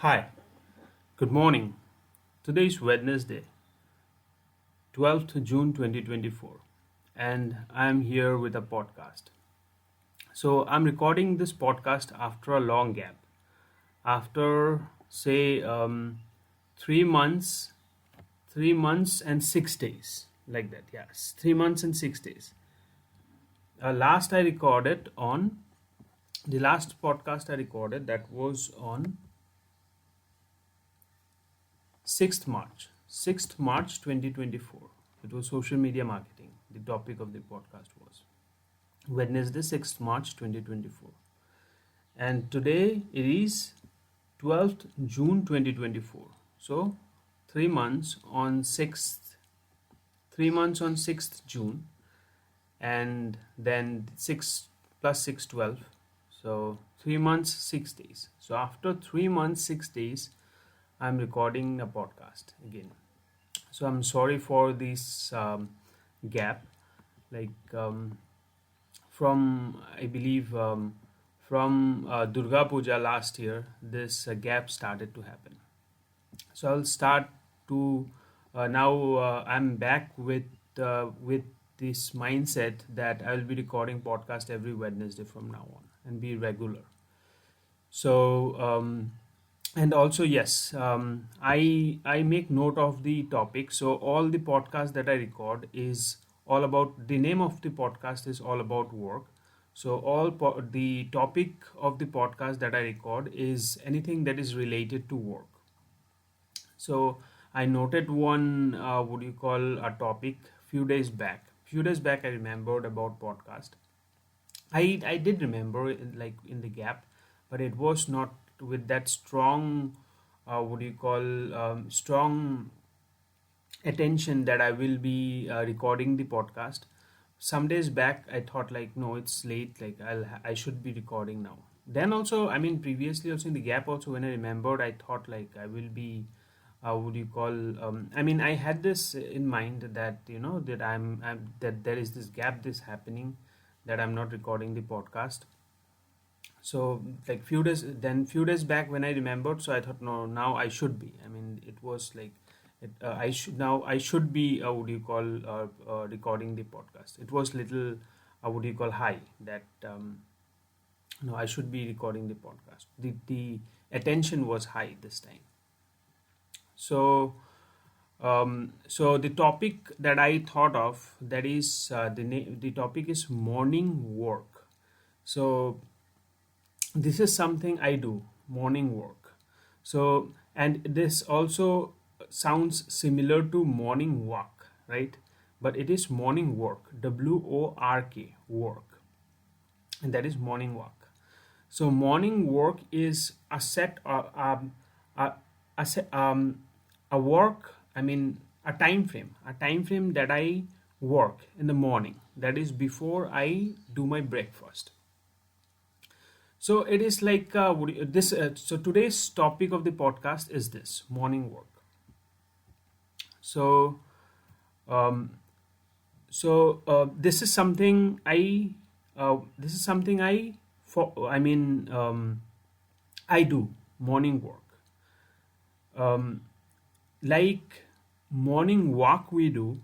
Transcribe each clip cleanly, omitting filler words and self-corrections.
Hi, good morning. Today is Wednesday, 12th June 2024, and I'm here with a podcast. So, I'm recording this podcast after a long gap. After, say, 3 months, 3 months and 6 days, like that. Yes, 3 months and 6 days. Last I recorded on the last podcast I recorded that was on 6th March, 6th March 2024. It was social media marketing. The topic of the podcast was Wednesday, 6th March 2024. And today it is 12th June 2024. So 3 months on 6th, 3 months on 6th June, and then 6 plus 6, 12. So 3 months, 6 days. So after 3 months, 6 days, I'm recording a podcast again. So I'm sorry for this gap. Like from I believe from Durga Puja last year, this gap started to happen. So I'll start to now. I'm back with this mindset that I will be recording podcast every Wednesday from now on and be regular. So and also yes, I make note of the topic. So all the podcast that I record is all about, the name of the podcast is all about work. So the topic of the podcast that I record is anything that is related to work. So I noted one, what do you call, a topic few days back. Few days back, I remembered about podcast. I did remember like in the gap, but it was not with that strong, what do you call, strong attention that I will be recording the podcast. Some days back, I thought like, no, it's late. Like I should be recording now. Then also, I mean, previously also in the gap also when I remembered, I thought like I will be, what do you call? I mean, I had this in mind that that that there is this gap, this happening, that I'm not recording the podcast. So like few days back when I remembered, so I thought, no, now I should be. I mean, it was like I should be, what do you call, recording the podcast. It was little, what do you call, high, that no, I should be recording the podcast. The attention was high this time. So so the topic that I thought of, that is the topic is morning work. So this is something I do, morning work. So, and this also sounds similar to morning walk, right? But it is morning work, WORK, work, and that is morning walk. So morning work is a set, a, a, a work, I mean, a time frame that I work in the morning. That is before I do my breakfast. So it is like, this. So today's topic of the podcast is this morning work. So, um, this is something I, for. I mean, I do morning work. Um, like morning walk we do,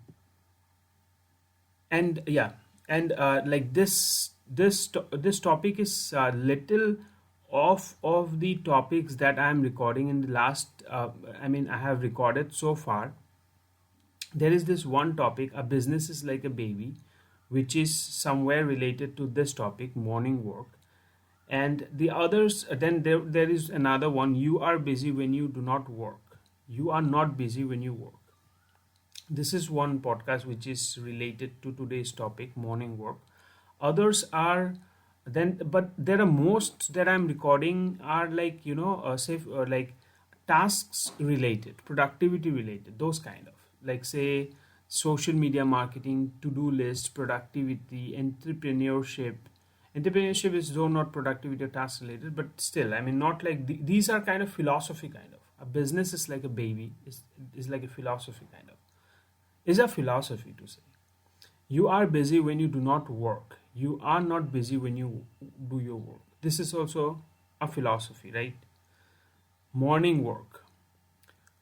and yeah, and like this topic is little off of the topics that I'm recording in the last, I mean, I have recorded so far. There is this one topic, a business is like a baby, which is somewhere related to this topic, morning work. And the others, then there is another one, you are busy when you do not work. You are not busy when you work. This is one podcast which is related to today's topic, morning work. Others are, then, but there are most that I'm recording are like, say, like tasks related, productivity related, those kind of, like, say, social media marketing, to-do list, productivity, entrepreneurship is though not productivity or task related, but still, I mean, not like these are kind of philosophy, kind of. A business is like a baby, is like a philosophy, kind of, is a philosophy to say. You are busy when you do not work. You are not busy when you do your work. This is also a philosophy, right? Morning work.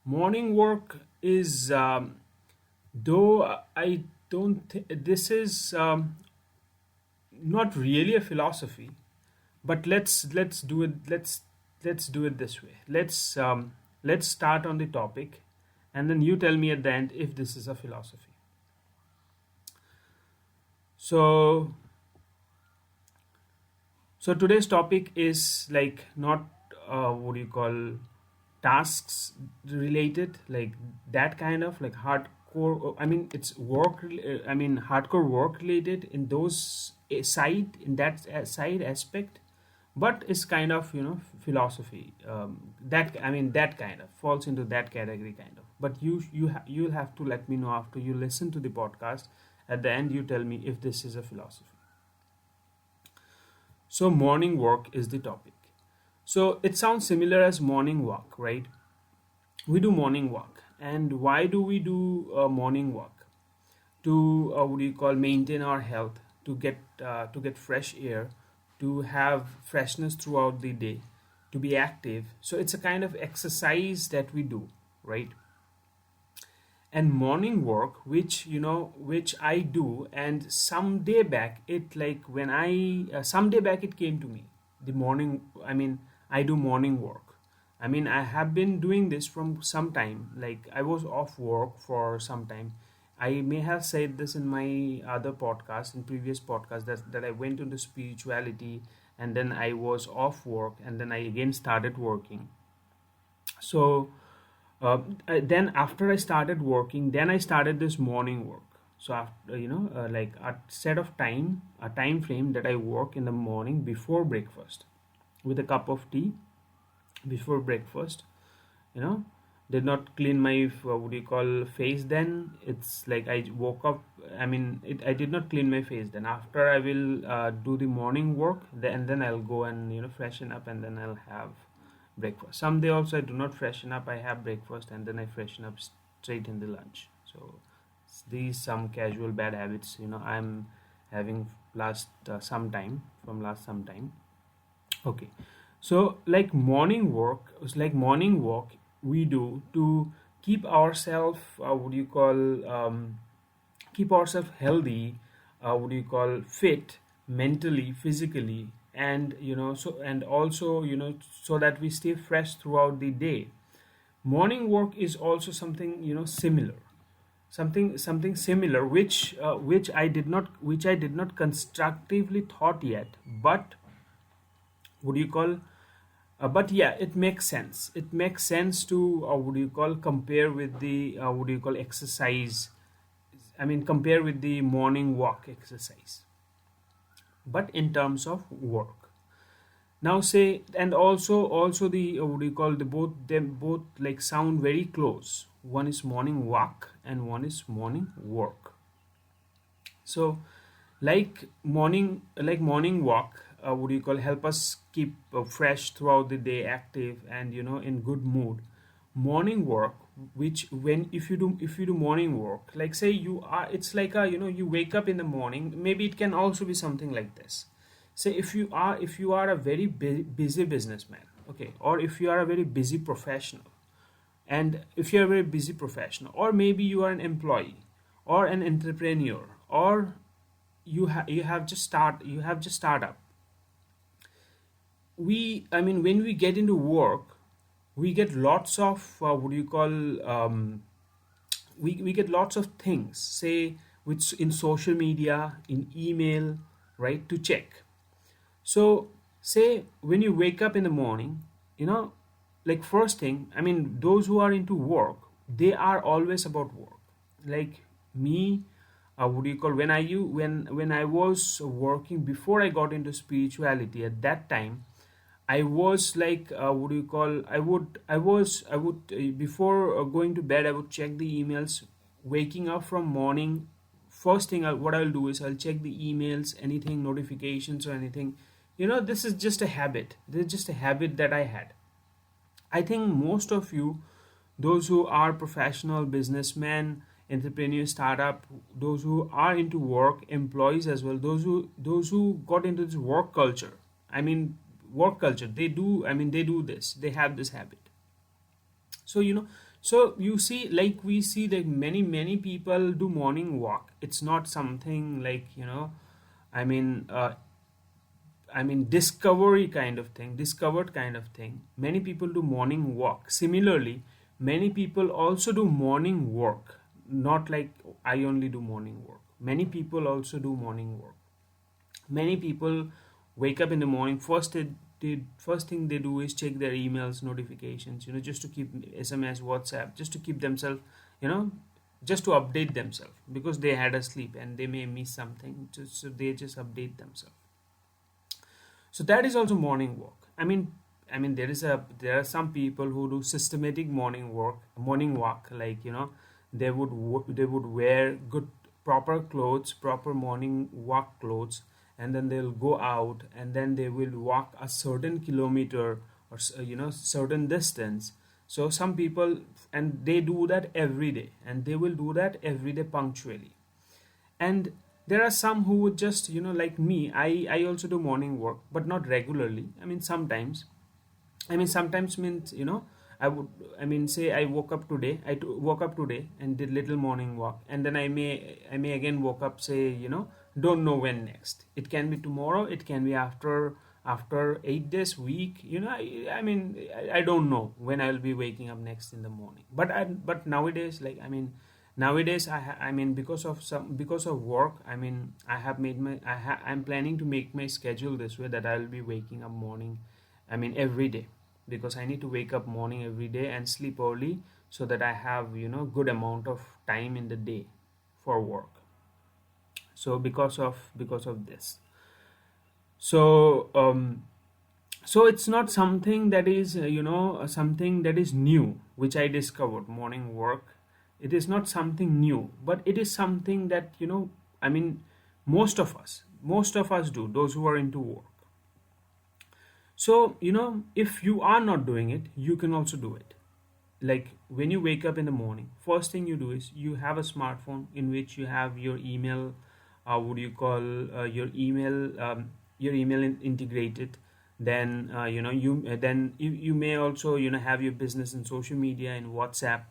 Morning work is, though I don't think this is not really a philosophy, but let's do it. Let's do it this way. Let's start on the topic, and then you tell me at the end if this is a philosophy. So So today's topic is like not what do you call tasks related, like that kind of like hardcore. I mean, it's work. I mean, hardcore work related in those side in that side aspect, but it's kind of philosophy. That I mean that kind of falls into that category kind of. But you'll have to let me know after you listen to the podcast. At the end, you tell me if this is a philosophy. So, morning work is the topic. So, it sounds similar as morning walk, right? We do morning walk. And why do we do a morning walk? To what do you call maintain our health, to get fresh air, to have freshness throughout the day, to be active. So, it's a kind of exercise that we do, right? And morning work which I do, and someday back it like when I someday back it came to me, the morning, I mean, I do morning work. I mean, I have been doing this from some time, like I was off work for some time. I may have said this in my other podcast, in previous podcast, that I went into spirituality, and then I was off work, and then I again started working. So then after I started working, then I started this morning work. So after like a set of time, a time frame that I work in the morning before breakfast, with a cup of tea before breakfast. you know did not clean my what do you call face, then it's like I woke up. I mean, I did not clean my face. Then after I will do the morning work, then I'll go and freshen up, and then I'll have breakfast. Someday also I do not freshen up, I have breakfast, and then I freshen up straight in the lunch. So these some casual bad habits I'm having last some time from last some time. Okay. So like morning work, it's like morning walk we do to keep ourselves what do you call keep ourselves healthy, what do you call fit, mentally, physically, and and also so that we stay fresh throughout the day. Morning work is also something similar, something similar, which I did not constructively thought yet, but what do you call but yeah, it makes sense. It makes sense to what do you call compare with the what do you call exercise. I mean, compare with the morning walk exercise, but in terms of work. Now say, and also the what do you call, the both like sound very close. One is morning walk and one is morning work. So like morning walk, what do you call, help us keep fresh throughout the day, active, and in good mood. Morning work, which when if you do morning work, like say you are, it's like a you wake up in the morning. Maybe it can also be something like this. Say if you are a very busy businessman, okay, or if you are a very busy professional, and if you're a very busy professional, or maybe you are an employee or an entrepreneur, or you have just startup. I mean, when we get into work, we get lots of what do you call we get lots of things, say, which in social media, in email, right, to check. So say when you wake up in the morning, you know like first thing, I mean, those who are into work, they are always about work. Like me, what do you call, when I was working before I got into spirituality, at that time I was like what do you call, I would before going to bed, I would check the emails. Waking up from morning, first thing what I'll do is I'll check the emails, anything, notifications or anything. This is just a habit. This is just a habit that I had. I think most of you, those who are professional businessmen, entrepreneurs, startup, those who are into work, employees as well, those who got into this work culture. I mean, work culture. They do. I mean, they do this. They have this habit. So so you see, like we see that many people do morning walk. It's not something like, I mean, discovery kind of thing, discovered kind of thing. Many people do morning walk. Similarly, many people also do morning work. Not like I only do morning work. Many people also do morning work. Many people wake up in the morning. First thing they do is check their emails, notifications. Just to keep SMS, WhatsApp, just to keep themselves, you know, just to update themselves because they had a sleep and they may miss something. So they just update themselves. So that is also morning walk. I mean there are some people who do systematic morning walk, like they would wear good proper clothes, proper morning walk clothes, and then they'll go out and then they will walk a certain kilometer or certain distance. So some people, and they do that every day, and they will do that every day punctually. And there are some who would just, like me, I also do morning work, but not regularly. Sometimes. Sometimes means, I would, say I woke up today, woke up today and did little morning walk, and then I may again woke up, say, don't know when next. It can be tomorrow, it can be after 8 days, week, I don't know when I'll be waking up next in the morning. But nowadays, like, nowadays because of work, I have made I'm planning to make my schedule this way, that I'll be waking up morning, every day, because I need to wake up morning every day and sleep early, so that I have, good amount of time in the day for work. So because of this, so so it's not something that is, something that is new, which I discovered, morning work. It is not something new, but it is something that, I mean most of us do, those who are into work. So, if you are not doing it, you can also do it. Like when you wake up in the morning, first thing you do is you have a smartphone in which you have your email, what do you call, your email integrated. Then, you may also, have your business in social media and WhatsApp.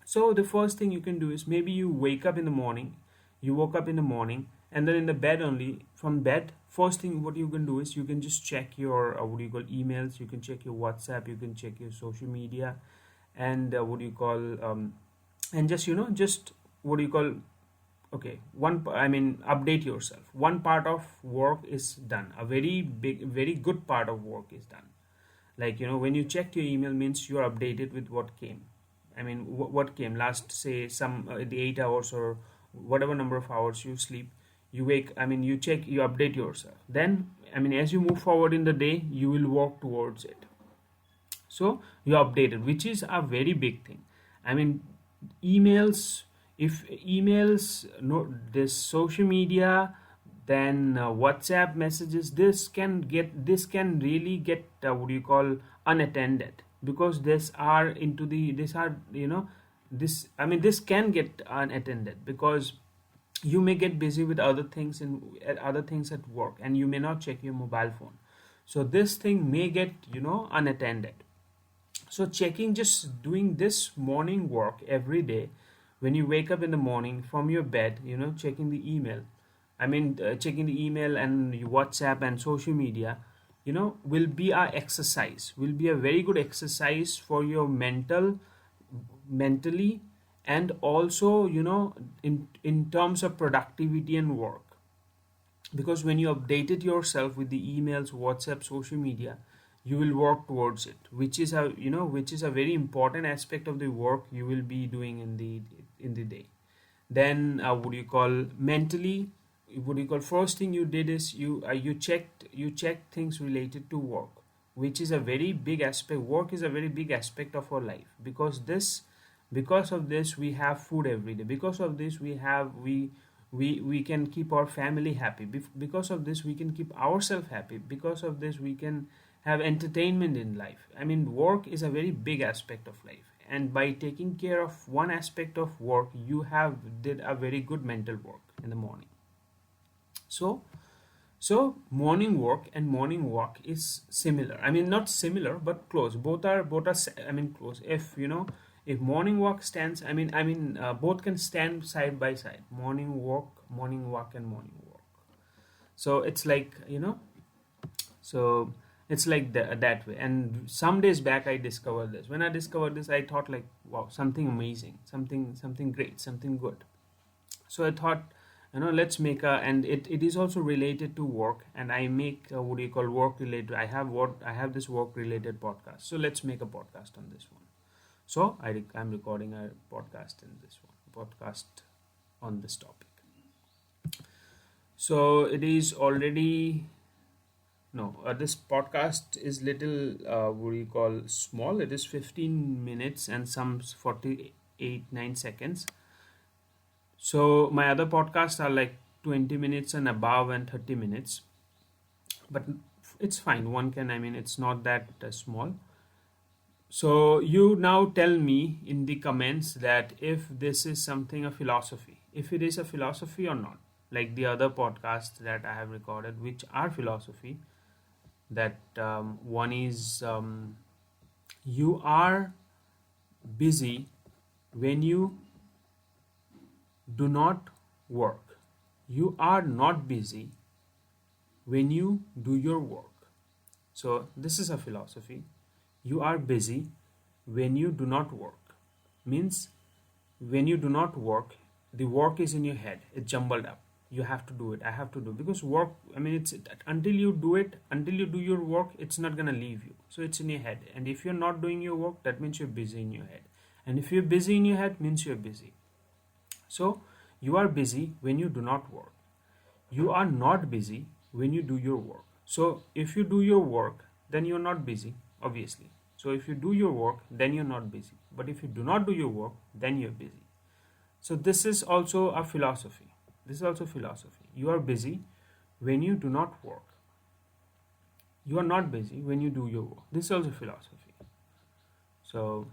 So the first thing you can do is, maybe you wake up in the morning, you woke up in the morning, and then in the bed only, from bed, first thing what you can do is you can just check your, what do you call, emails, you can check your WhatsApp, you can check your social media, and what do you call, and just, just what do you call, okay, update yourself. One part of work is done. A very big, very good part of work is done. Like, when you check your email, means you are updated with what came. What came last, say, the 8 hours or whatever number of hours you sleep, you wake, you check, you update yourself. Then, as you move forward in the day, you will walk towards it. So you are updated, which is a very big thing. I mean emails, if emails, no, this social media, then WhatsApp messages, this can really get, what do you call, unattended, because this are, this can get unattended, because you may get busy with other things at work, and you may not check your mobile phone. So this thing may get, unattended. So checking, just doing this morning work every day, when you wake up in the morning from your bed, checking the email, checking the email and WhatsApp and social media, will be a exercise, will be a very good exercise for your mentally, and also, in terms of productivity and work. Because when you updated yourself with the emails, WhatsApp, social media, you will work towards it, which is a very important aspect of the work you will be doing in the day. Then, what do you call, mentally, what do you call, first thing you did is you checked things related to work, which is a very big aspect. Work is a very big aspect of our life, because of this we have food every day. Because of this we can keep our family happy. Because of this we can keep ourselves happy. Because of this we can have entertainment in life. Work is a very big aspect of life, and by taking care of one aspect of work, you have did a very good mental work in the morning. So So morning work and morning walk is similar. I mean, not similar, but close. I mean, close. If you know, if morning walk stands, both can stand side by side. Morning walk, and morning walk. So it's like, so it's like that way. And some days back, I discovered this. When I discovered this, I thought like, wow, something amazing, something great, something good. So I thought, let's make a, and it is also related to work, and I make what do you call, work related. I have this work related podcast, so let's make a podcast on this one. So I'm recording a podcast in this one podcast on this topic. So it is already, no, this podcast is little what do you call, small. It is 15 minutes and some 48 9 seconds. So my other podcasts are like 20 minutes and above, and 30 minutes. But it's fine. One can, it's not that small. So you now tell me in the comments that if this is something a philosophy, if it is a philosophy or not. Like the other podcasts that I have recorded, which are philosophy, that one is you are busy when you do not work. You are not busy when you do your work. So this is a philosophy. You are busy when you do not work. Means when you do not work, the work is in your head. It's jumbled up. You have to do it. I have to do it. Because work, it's until you do it, until you do your work, it's not gonna leave you. So it's in your head. And if you're not doing your work, that means you're busy in your head. And if you're busy in your head, means you're busy. So you are busy when you do not work. You are not busy when you do your work. So if you do your work, then you're not busy, obviously. So if you do your work, then you're not busy. But if you do not do your work, then you're busy. So this is also a philosophy. This is also philosophy. You are busy when you do not work. You are not busy when you do your work. This is also philosophy. So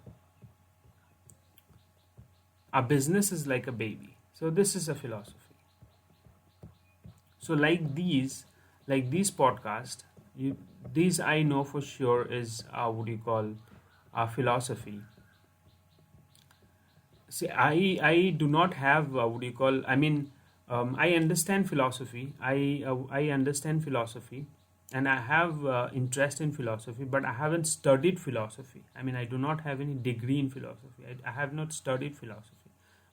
a business is like a baby. So this is a philosophy. So like these podcasts, these I know for sure is what do you call, a philosophy. See, I do not have what do you call, I understand philosophy. I understand philosophy, and I have interest in philosophy, but I haven't studied philosophy. I do not have any degree in philosophy. I have not studied philosophy,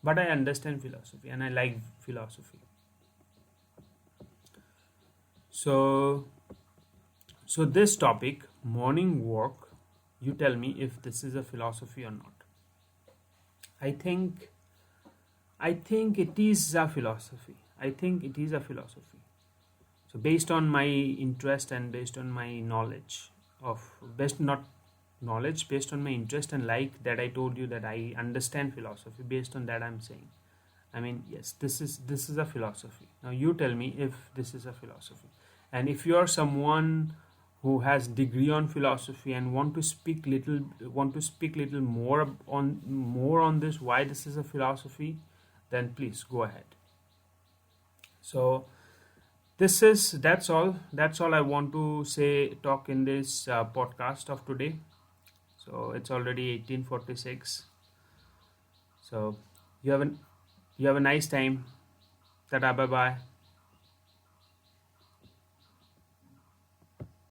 but I understand philosophy and I like philosophy. So this topic, morning walk, you tell me if this is a philosophy or not. I think it is a philosophy. I think it is a philosophy. So based on my interest and based on my knowledge of based on my interest and like that, I told you that I understand philosophy. Based on that, I'm saying, yes, this is a philosophy. Now you tell me if this is a philosophy. And if you are someone who has degree on philosophy and want to speak little more on this, why this is a philosophy, then please go ahead. So that's all I want to say, talk in this podcast of today. So it's already 18:46. So you have a nice time. Tada, bye bye.